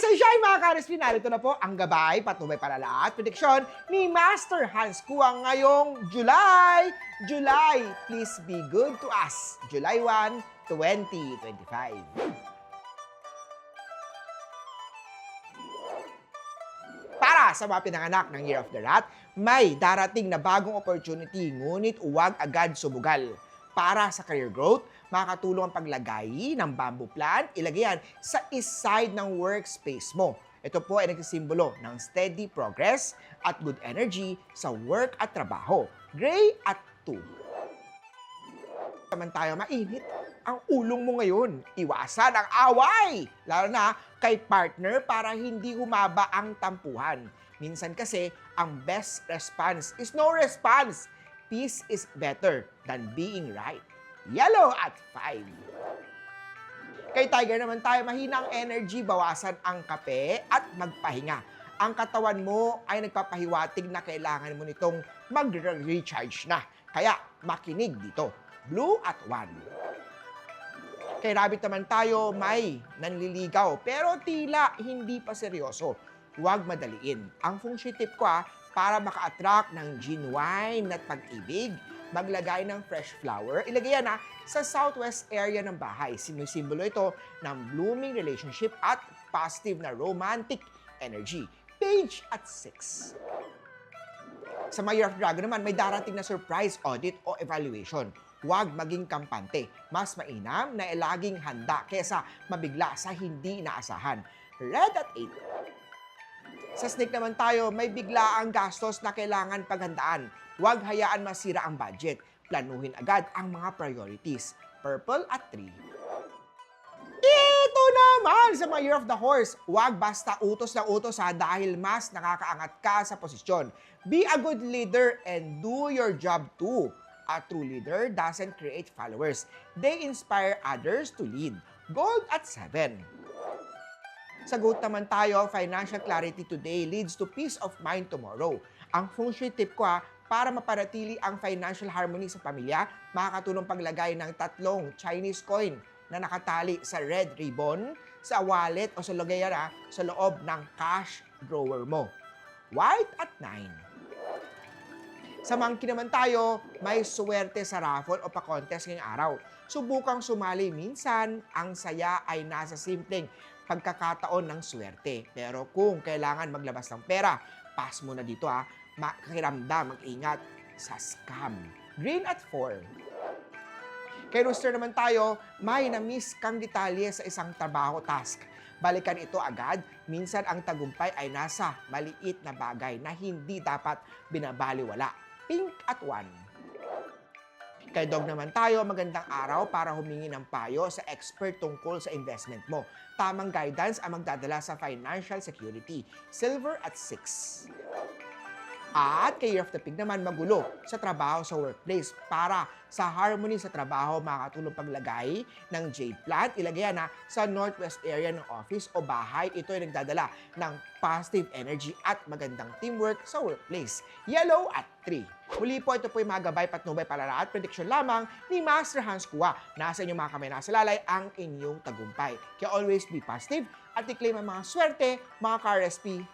sunshine mga ka-RSP, narito na po ang gabay, patnubay palala at prediksyon ni Master Hans Kuang ngayong July. July, please be good to us. July 1, 2025. Para sa mga pinanganak ng Year of the Rat, may darating na bagong opportunity, ngunit huwag agad sumugal. Para sa career growth, makakatulong ang paglagay ng bamboo plant, ilagay yan sa east side ng workspace mo. Ito po ay nagsisimbolo ng steady progress at good energy sa work at trabaho. Gray at 2. Naman tayo, mainit ang ulong mo ngayon. Iwasan ang away, lalo na kay partner para hindi humaba ang tampuhan. Minsan kasi, ang best response is no response. Peace is better than being right. Yellow at 5. Kay Tiger naman tayo, mahina ang energy, bawasan ang kape at magpahinga. Ang katawan mo ay nagpapahiwatig na kailangan mo nitong mag-recharge na. Kaya makinig dito. Blue at 1. Kay Rabbit naman tayo, may nanliligaw pero tila hindi pa seryoso. Huwag madaliin. Ang feng shui tip ko para maka-attract ng genuine at pag-ibig, maglagay ng fresh flower. Ilagay yan sa southwest area ng bahay. Simbolo ito ng blooming relationship at positive na romantic energy. Page at 6. Sa mga Year of Dragon naman, may darating na surprise audit o evaluation. Huwag maging kampante. Mas mainam na laging handa kesa mabigla sa hindi inaasahan. Red at 8. Sa snake naman tayo, may bigla ang gastos na kailangan paghandaan. Huwag hayaan masira ang budget. Planuhin agad ang mga priorities. Purple at 3. Ito naman sa mga Year of the Horse. Huwag basta utos ng utos dahil mas nakakaangat ka sa posisyon. Be a good leader and do your job too. A true leader doesn't create followers. They inspire others to lead. Gold at 7. Sa goat naman tayo, financial clarity today leads to peace of mind tomorrow. Ang feng shui tip ko para mapanatili ang financial harmony sa pamilya, makakatulong paglagay ng 3 Chinese coin na nakatali sa red ribbon, sa wallet o sa lagayan sa loob ng cash drawer mo. White at 9. Sa monkey naman tayo, may suwerte sa raffle o pa-contest ngayong araw. Subukang sumali minsan, ang saya ay nasa simpleng pagkakataon ng swerte. Pero kung kailangan maglabas ng pera, pass mo na dito makiramdam, mag-ingat sa scam. Green at 4. Kay Rooster naman tayo, may na-miss kang detalye sa isang trabaho task. Balikan ito agad, minsan ang tagumpay ay nasa maliit na bagay na hindi dapat binabaliwala. Pink at 1. Kay Dog naman tayo, magandang araw para humingi ng payo sa expert tungkol sa investment mo. Tamang guidance ang magdadala sa financial security. Silver at 6. At kay Year of the Pig naman, magulo sa trabaho sa workplace. Para sa harmony sa trabaho, makakatulong paglagay ng jade plant. Ilagay yan sa northwest area ng office o bahay. Ito ay nagdadala ng positive energy at magandang teamwork sa workplace. Yellow at 3. Muli po, ito po yung mga gabay, patnubay, palala at prediksyon lamang ni Master Hans Kua. Nasa inyong mga kamay, nasa lalay ang inyong tagumpay. Kaya always be positive at i-claim ang mga swerte, mga ka-RSP.